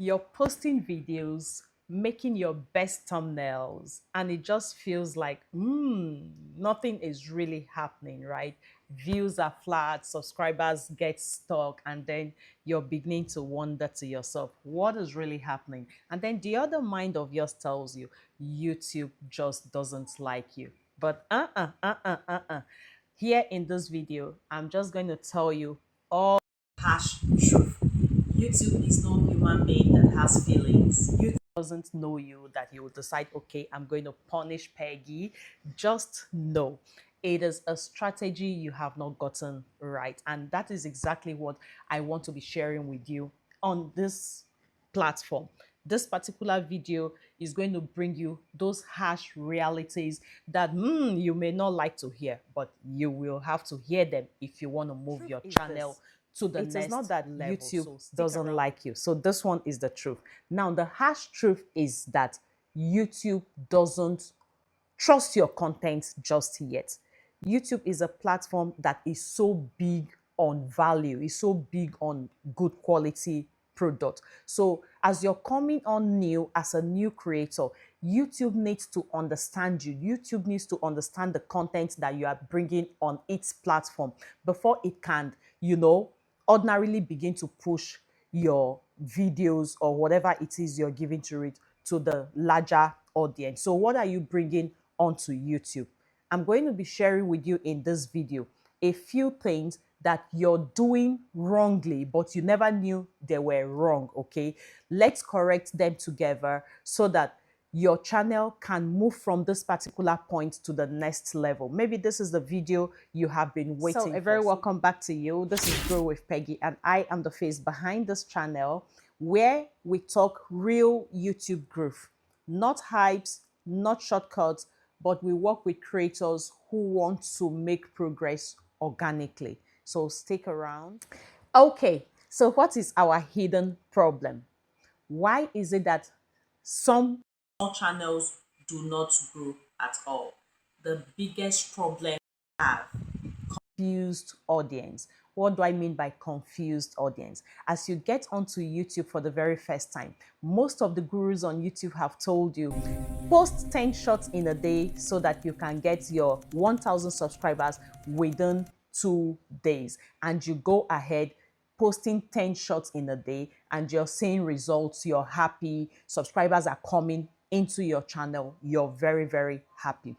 You're posting videos, making your best thumbnails, and it just feels like, nothing is really happening, right? Views are flat, subscribers get stuck, and then you're beginning to wonder to yourself, what is really happening? And then the other mind of yours tells you, YouTube just doesn't like you. But here in this video, I'm just going to tell you all harsh truth. YouTube is no human being that has feelings. YouTube doesn't know you that you will decide, okay, I'm going to punish Peggy. Just know it is a strategy you have not gotten right. And that is exactly what I want to be sharing with you on this platform. This particular video is going to bring you those harsh realities that you may not like to hear, but you will have to hear them if you want to move your channel to the next not that level. YouTube doesn't like you. So this one is the truth. Now, the harsh truth is that YouTube doesn't trust your content just yet. YouTube is a platform that is so big on value, is so big on good quality product. So as you're coming on new as a new creator, YouTube needs to understand you. YouTube needs to understand the content that you are bringing on its platform before it can, ordinarily begin to push your videos or whatever it is you're giving to it to the larger audience. So what are you bringing onto YouTube? I'm going to be sharing with you in this video a few things that you're doing wrongly, but you never knew they were wrong, okay? Let's correct them together so that your channel can move from this particular point to the next level. Maybe this is the video you have been waiting for. So a very welcome back to you. This is Grow with Peggy, and I am the face behind this channel where we talk real YouTube growth, not hypes, not shortcuts, but we work with creators who want to make progress organically. So stick around. Okay, so what is our hidden problem? Why is it that some channels do not grow at all? The biggest problem we have, confused audience. What do I mean by confused audience? As you get onto YouTube for the very first time, most of the gurus on YouTube have told you, post 10 shots in a day so that you can get your 1,000 subscribers within 2 days. And you go ahead posting 10 shots in a day and you're seeing results, you're happy, subscribers are coming into your channel, you're very, very happy.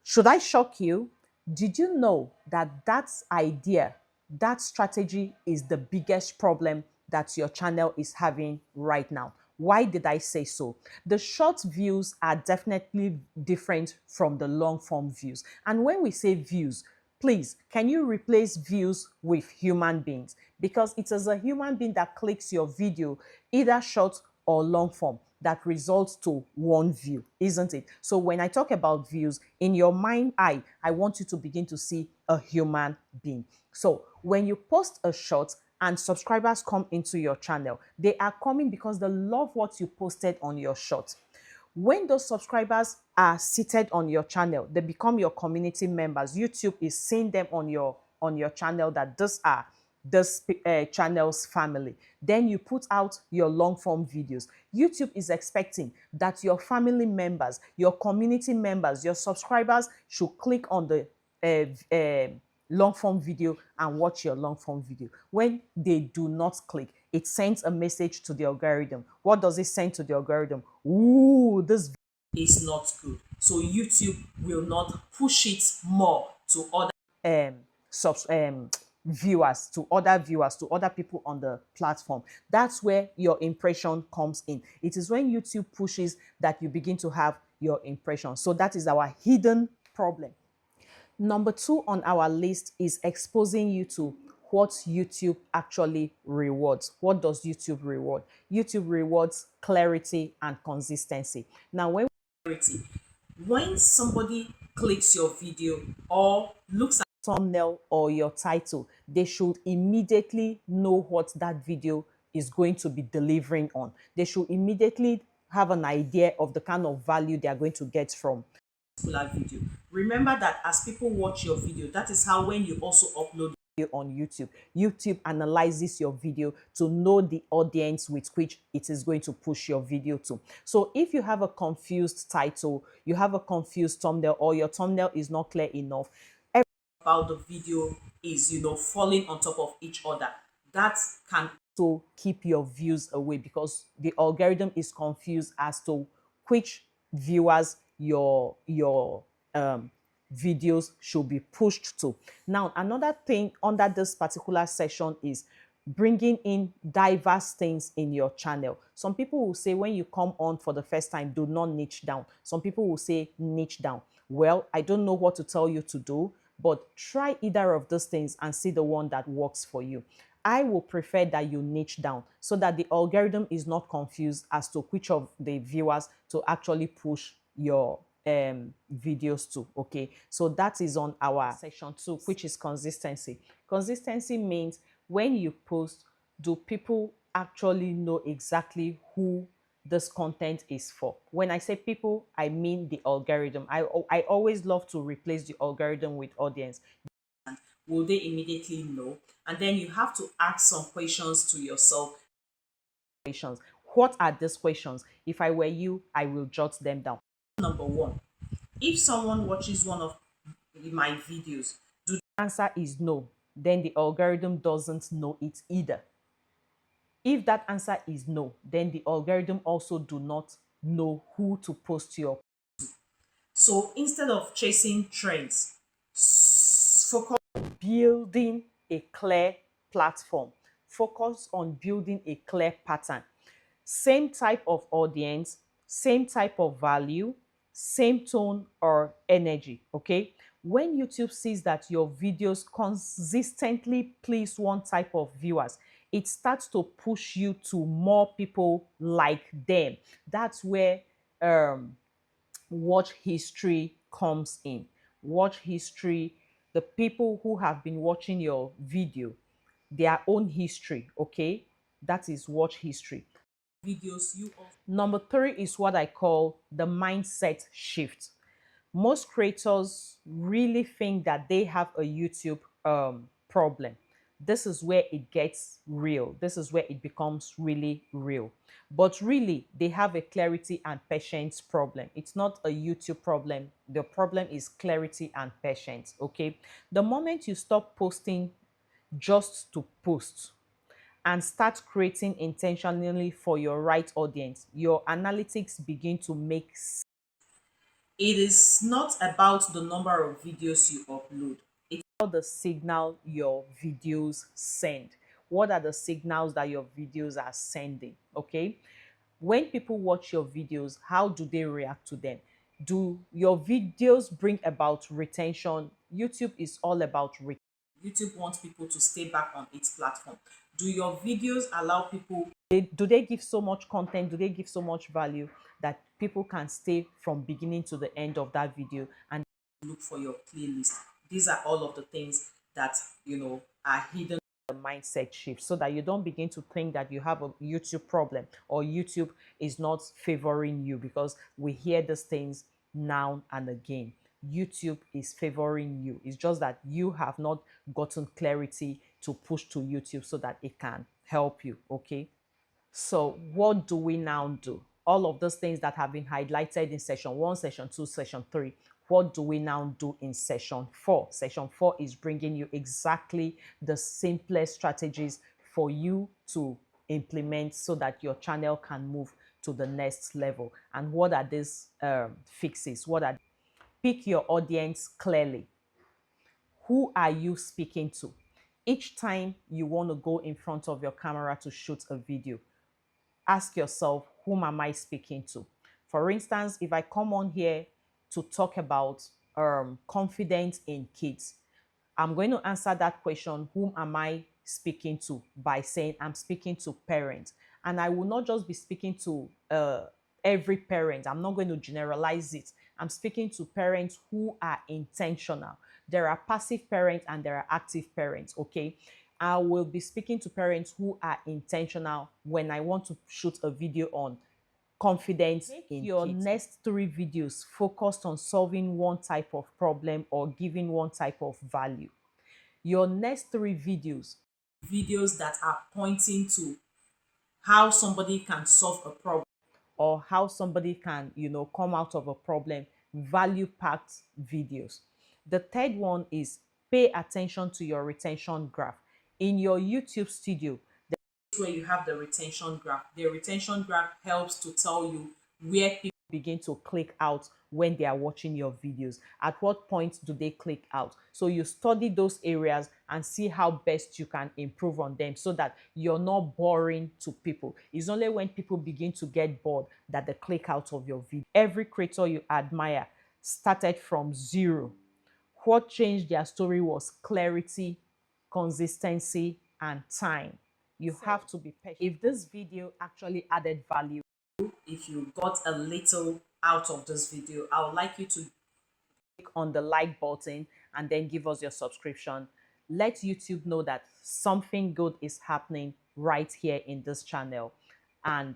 Should I shock you? Did you know that idea, that strategy is the biggest problem that your channel is having right now? Why did I say so? The short views are definitely different from the long form views. And when we say views, please, can you replace views with human beings? Because it is a human being that clicks your video, either short or long form, that results to one view, isn't it? So when I talk about views, in your mind eye, I want you to begin to see a human being. So when you post a short and subscribers come into your channel, they are coming because they love what you posted on your short. When those subscribers are seated on your channel, they become your community members. YouTube is seeing them on your channel that these are this channel's family. Then you put out your long form videos. YouTube is expecting that your family members, your community members, your subscribers should click on the long form video and watch your long form video. When they do not click, it sends a message to the algorithm. What does it send to the algorithm? Ooh, this is not good. So YouTube will not push it more to other viewers, to other people on the platform. That's where your impression comes in. It is when YouTube pushes that you begin to have your impression. So that is our hidden problem. Number 2 on our list is exposing you to what YouTube actually rewards. What does YouTube reward? YouTube rewards clarity and consistency. Now, when somebody clicks your video or looks at thumbnail or your title, they should immediately know what that video is going to be delivering on. They should immediately have an idea of the kind of value they are going to get from particular video. Remember that as people watch your video, that is how when you also upload on YouTube. YouTube analyzes your video to know the audience with which it is going to push your video to. So if you have a confused title, you have a confused thumbnail, or your thumbnail is not clear enough, about the video is, falling on top of each other, that can also keep your views away, because the algorithm is confused as to which viewers your videos should be pushed to. Now, another thing under this particular section is bringing in diverse things in your channel. Some people will say when you come on for the first time, do not niche down. Some people will say niche down. Well, I don't know what to tell you to do, but try either of those things and see the one that works for you. I will prefer that you niche down so that the algorithm is not confused as to which of the viewers to actually push your videos to. Okay, so that is on our section 2, which is consistency. Consistency means when you post, do people actually know exactly who this content is for? When I say people, I mean the algorithm. I always love to replace the algorithm with audience. Will they immediately know? And then you have to ask some questions to yourself. Questions. What are these questions? If I were you, I will jot them down. Number one, if someone watches one of my videos, do the answer is no, then the algorithm doesn't know it either. If that answer is no, then the algorithm also do not know who to post your. So instead of chasing trends, focus on building a clear platform. Focus on building a clear pattern. Same type of audience, same type of value, same tone or energy, okay? When YouTube sees that your videos consistently please one type of viewers, it starts to push you to more people like them. That's where watch history comes in. Watch history, the people who have been watching your video, their own history, okay? That is watch history. Videos you also. Number 3 is what I call the mindset shift. Most creators really think that they have a YouTube problem. This is where it gets real. This is where it becomes really real. But really, they have a clarity and patience problem. It's not a YouTube problem. The problem is clarity and patience, okay? The moment you stop posting just to post and start creating intentionally for your right audience, your analytics begin to make sense. It is not about the number of videos you upload. It's about the signal your videos send. What are the signals that your videos are sending? Okay. When people watch your videos, how do they react to them? Do your videos bring about retention? YouTube is all about retention. YouTube wants people to stay back on its platform. Do your videos allow people, do they give so much content, do they give so much value that people can stay from beginning to the end of that video and look for your playlist? These are all of the things that are hidden in the mindset shift, so that you don't begin to think that you have a YouTube problem or YouTube is not favoring you, because we hear these things now and again. YouTube is favoring you. It's just that you have not gotten clarity to push to YouTube so that it can help you. Okay. So what do we now do? All of those things that have been highlighted in session 1, session 2, session 3, what do we now do in session 4? Session 4 is bringing you exactly the simplest strategies for you to implement so that your channel can move to the next level. And what are these fixes? Pick your audience clearly. Who are you speaking to? Each time you want to go in front of your camera to shoot a video, ask yourself, whom am I speaking to? For instance, if I come on here to talk about confidence in kids, I'm going to answer that question, whom am I speaking to, by saying I'm speaking to parents. And I will not just be speaking to every parent. I'm not going to generalize it. I'm speaking to parents who are intentional. There are passive parents and there are active parents, okay? I will be speaking to parents who are intentional when I want to shoot a video on confidence in your kids. Next 3 videos focused on solving one type of problem or giving one type of value. Your next three videos that are pointing to how somebody can solve a problem or how somebody can, come out of a problem, value packed videos. The third one is pay attention to your retention graph. In your YouTube studio, where you have the retention graph helps to tell you where people begin to click out when they are watching your videos. At what point do they click out? So you study those areas and see how best you can improve on them so that you're not boring to people. It's only when people begin to get bored that they click out of your video. Every creator you admire started from zero. What changed their story was clarity, consistency, and time. You have to be patient. If this video actually added value, if you got a little out of this video, I would like you to click on the like button and then give us your subscription. Let YouTube know that something good is happening right here in this channel. And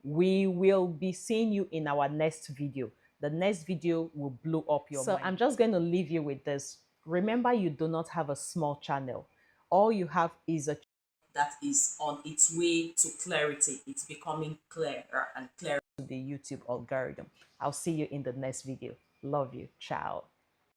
we will be seeing you in our next video. The next video will blow up your mind. So I'm just going to leave you with this. Remember, you do not have a small channel. All you have is a that is on its way to clarity. It's becoming clearer and clearer to the YouTube algorithm. I'll see you in the next video. Love you. Ciao.